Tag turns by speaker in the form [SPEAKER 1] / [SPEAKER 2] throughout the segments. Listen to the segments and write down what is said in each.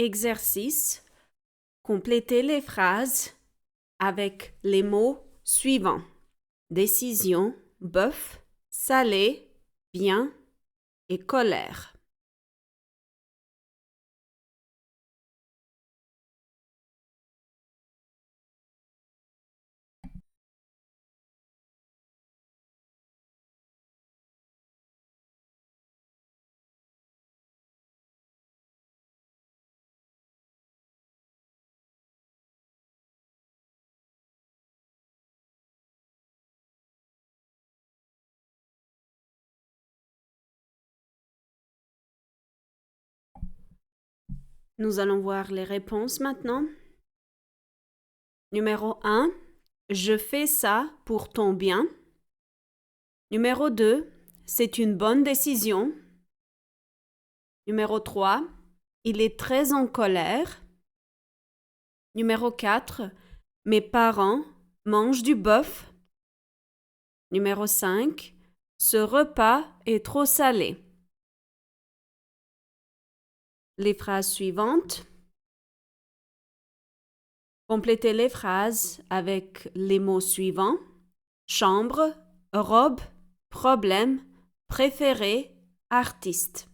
[SPEAKER 1] Exercice. Complétez les phrases avec les mots suivants. Décision, bœuf, salé, bien et colère. Nous allons voir les réponses maintenant. Numéro 1. Je fais ça pour ton bien. Numéro 2. C'est une bonne décision. Numéro 3. Il est très en colère. Numéro 4. Mes parents mangent du bœuf. Numéro 5. Ce repas est trop salé. Les phrases suivantes. Complétez les phrases avec les mots suivants. Chambre, robe, problème, préféré, artiste.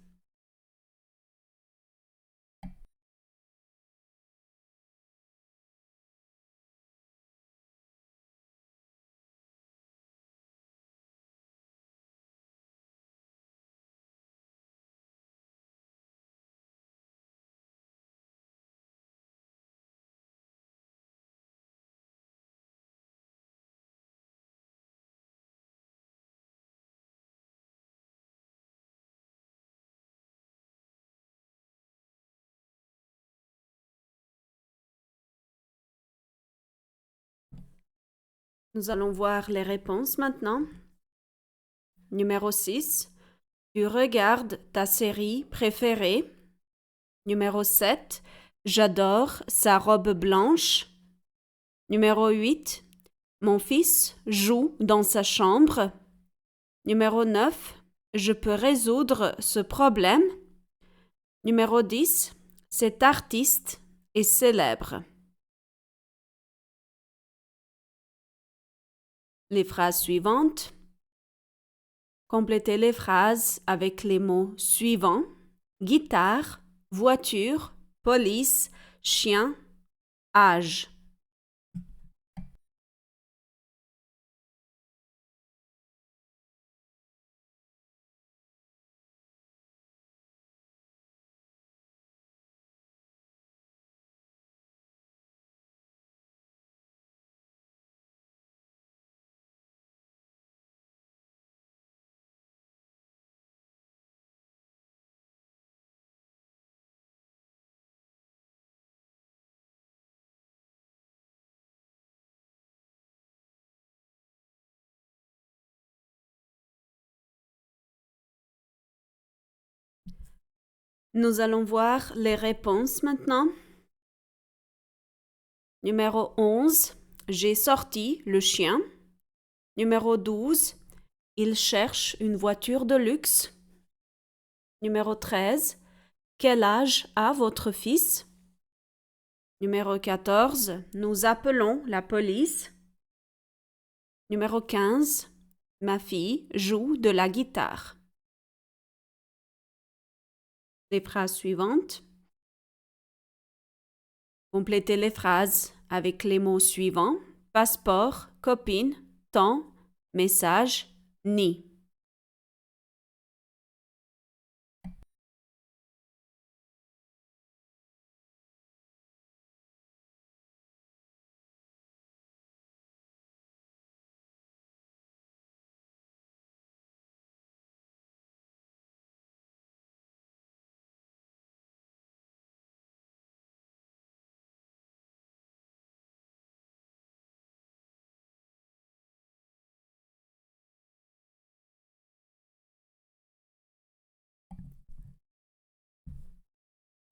[SPEAKER 1] Nous allons voir les réponses maintenant. Numéro 6. Tu regardes ta série préférée. Numéro 7. J'adore sa robe blanche. Numéro 8. Mon fils joue dans sa chambre. Numéro 9. Je peux résoudre ce problème. Numéro 10. Cet artiste est célèbre. Les phrases suivantes. Complétez les phrases avec les mots suivants. Guitare, voiture, police, chien, âge. Nous allons voir les réponses maintenant. Numéro 11. J'ai sorti le chien. Numéro 12. Il cherche une voiture de luxe. Numéro 13. Quel âge a votre fils? Numéro 14. Nous appelons la police. Numéro 15. Ma fille joue de la guitare. Les phrases suivantes. Complétez les phrases avec les mots suivants. Passeport, copine, temps, message, ni.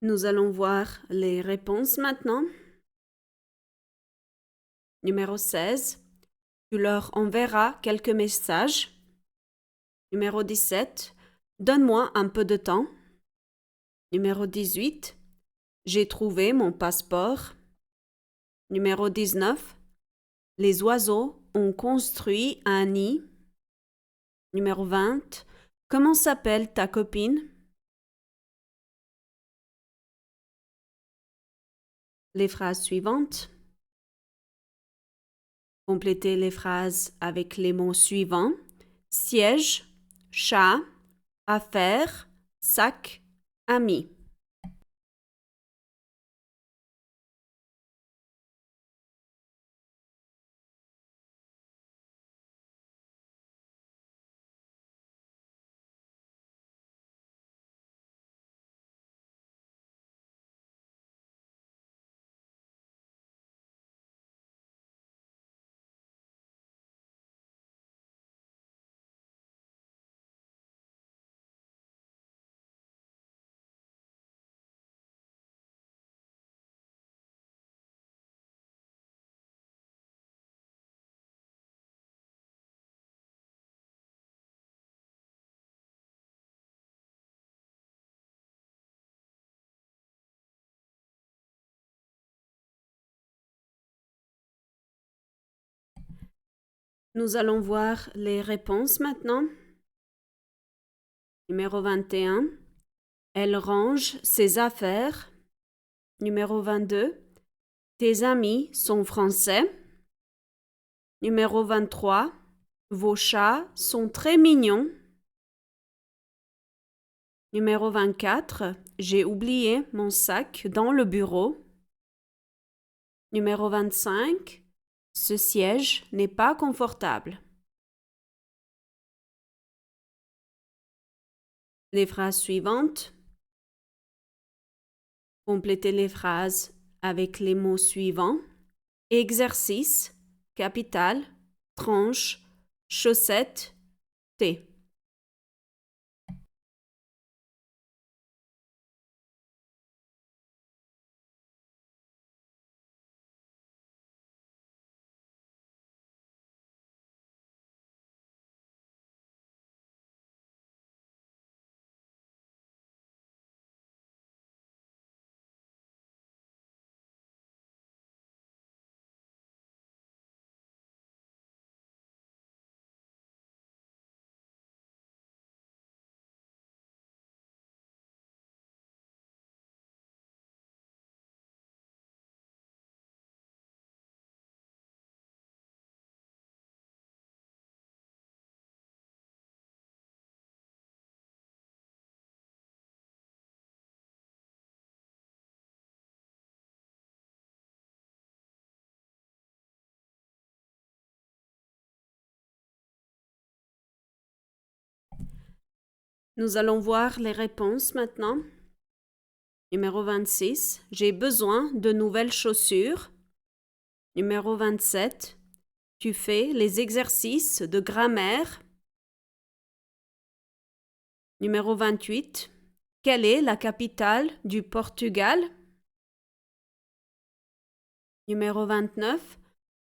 [SPEAKER 1] Nous allons voir les réponses maintenant. Numéro 16. Tu leur enverras quelques messages. Numéro 17. Donne-moi un peu de temps. Numéro 18. J'ai trouvé mon passeport. Numéro 19. Les oiseaux ont construit un nid. Numéro 20. Comment s'appelle ta copine? Les phrases suivantes. Complétez les phrases avec les mots suivants: siège, chat, affaire, sac, ami. Nous allons voir les réponses maintenant. Numéro 21. Elle range ses affaires. Numéro 22. Tes amis sont français. Numéro 23. Vos chats sont très mignons. Numéro 24. J'ai oublié mon sac dans le bureau. Numéro 25. Ce siège n'est pas confortable. Les phrases suivantes. Complétez les phrases avec les mots suivants: exercice, capitale, tranche, chaussette, thé. Nous allons voir les réponses maintenant. Numéro 26. J'ai besoin de nouvelles chaussures. Numéro 27. Tu fais les exercices de grammaire. Numéro 28. Quelle est la capitale du Portugal? Numéro 29.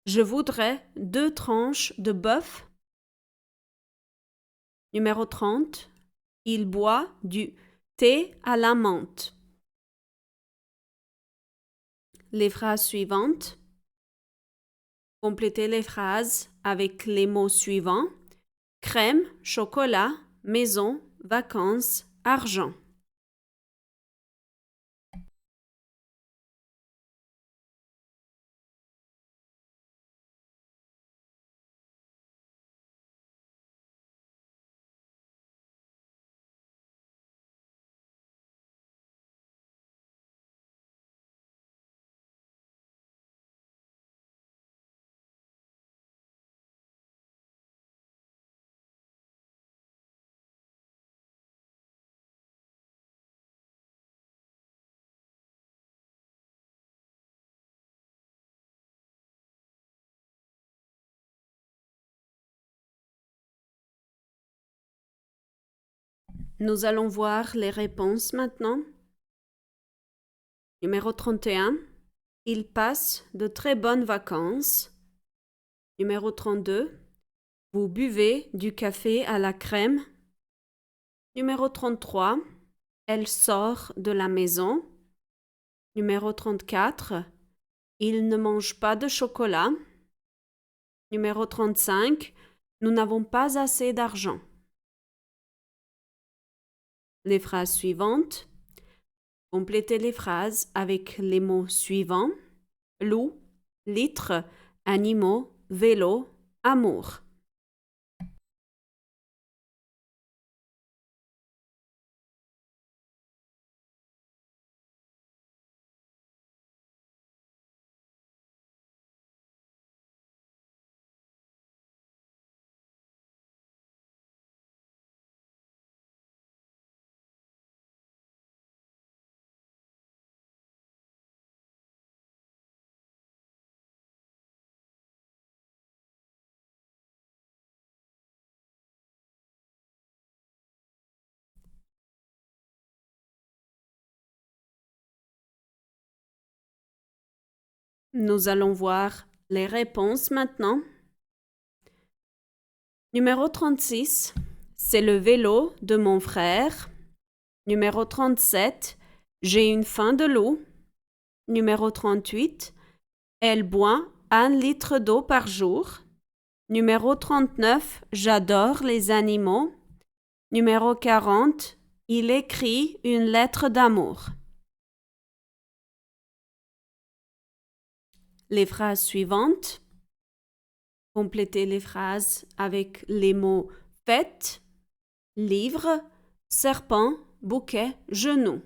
[SPEAKER 1] Je voudrais 2 tranches de bœuf. Numéro 30. Il boit du thé à la menthe. Les phrases suivantes. Complétez les phrases avec les mots suivants: crème, chocolat, maison, vacances, argent. Nous allons voir les réponses maintenant. Numéro 31. Il passe de très bonnes vacances. Numéro 32. Vous buvez du café à la crème. Numéro 33. Elle sort de la maison. Numéro 34. Il ne mange pas de chocolat. Numéro 35. Nous n'avons pas assez d'argent. Les phrases suivantes. Complétez les phrases avec les mots suivants: loup, litre, animaux, vélo, amour. Nous allons voir les réponses maintenant. Numéro 36, c'est le vélo de mon frère. Numéro 37, j'ai une faim de loup. Numéro 38, elle boit 1 litre d'eau par jour. Numéro 39, j'adore les animaux. Numéro 40, il écrit une lettre d'amour. Les phrases suivantes. Complétez les phrases avec les mots fête, livre, serpent, bouquet, genou.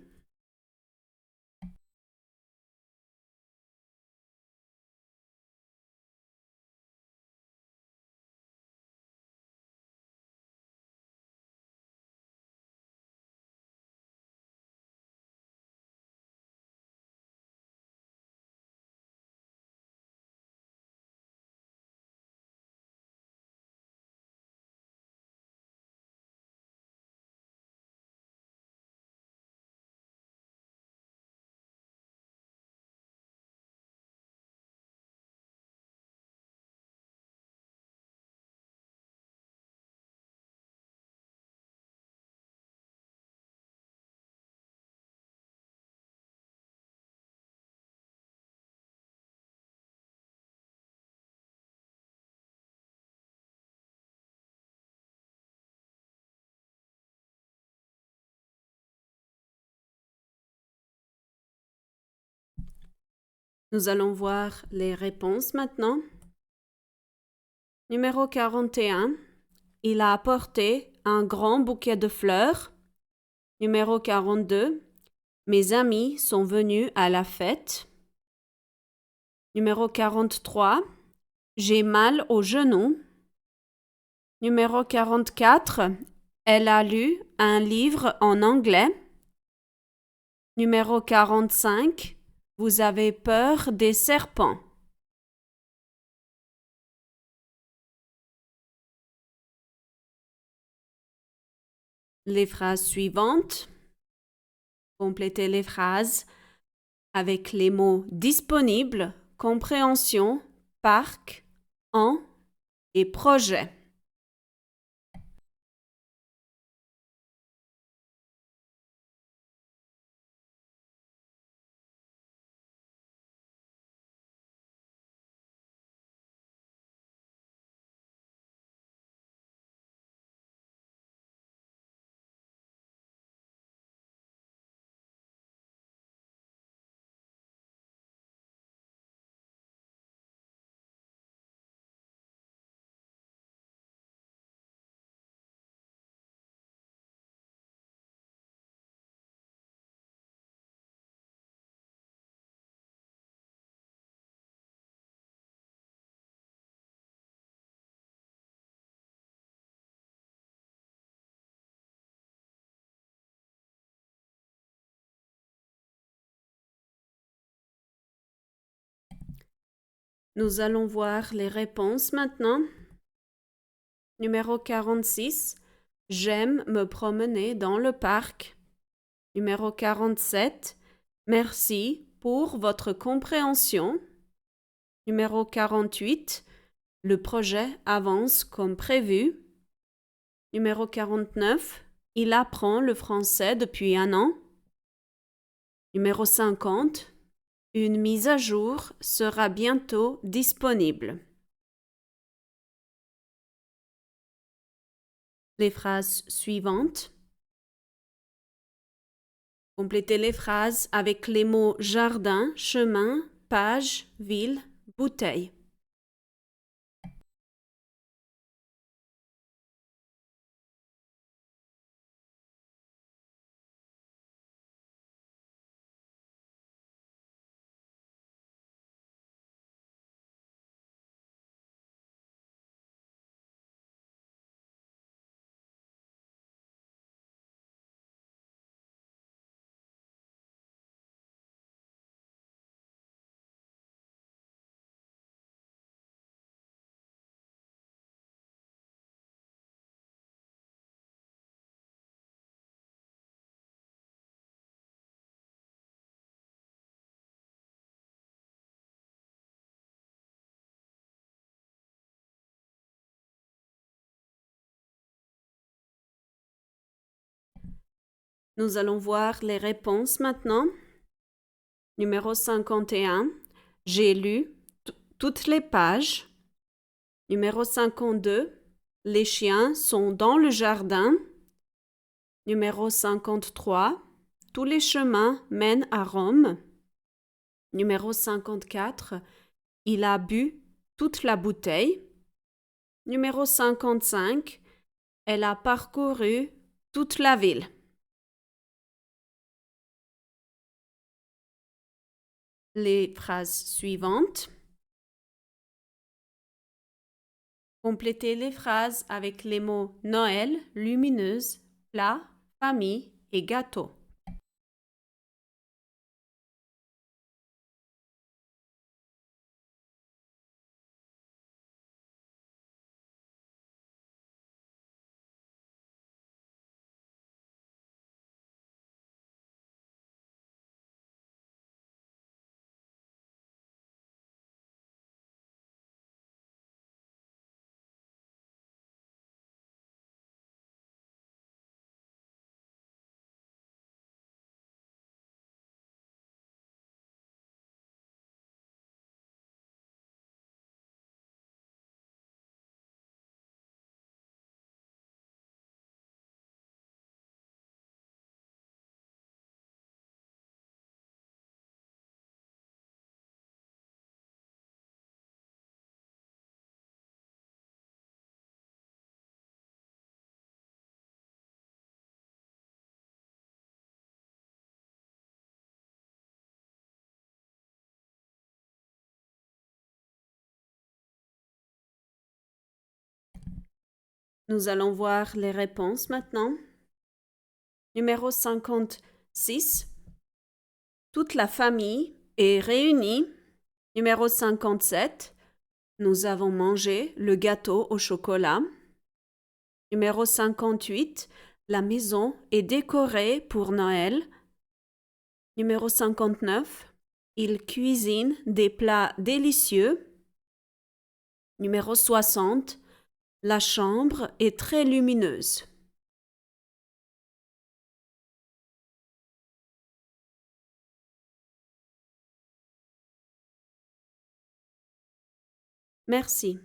[SPEAKER 1] Nous allons voir les réponses maintenant. Numéro 41, il a apporté un grand bouquet de fleurs. Numéro 42, mes amis sont venus à la fête. Numéro 43, j'ai mal au genou. Numéro 44, elle a lu un livre en anglais. Numéro 45, vous avez peur des serpents. Les phrases suivantes. Complétez les phrases avec les mots disponible, compréhension, parc, en et projet. Nous allons voir les réponses maintenant. Numéro 46, j'aime me promener dans le parc. Numéro 47, merci pour votre compréhension. Numéro 48, le projet avance comme prévu. Numéro 49, il apprend le français depuis 1 an. Numéro 50, Une mise à jour sera bientôt disponible. Les phrases suivantes. Complétez les phrases avec les mots jardin, chemin, page, ville, bouteille. Nous allons voir les réponses maintenant. Numéro 51, j'ai lu toutes les pages. Numéro 52, les chiens sont dans le jardin. Numéro 53, tous les chemins mènent à Rome. Numéro 54, il a bu toute la bouteille. Numéro 55, elle a parcouru toute la ville. Les phrases suivantes. Complétez les phrases avec les mots Noël, lumineuse, plat, famille et gâteau. Nous allons voir les réponses maintenant. Numéro 56, toute la famille est réunie. Numéro 57, nous avons mangé le gâteau au chocolat. Numéro 58, la maison est décorée pour Noël. Numéro 59, il cuisine des plats délicieux. Numéro 60, la chambre est très lumineuse. Merci.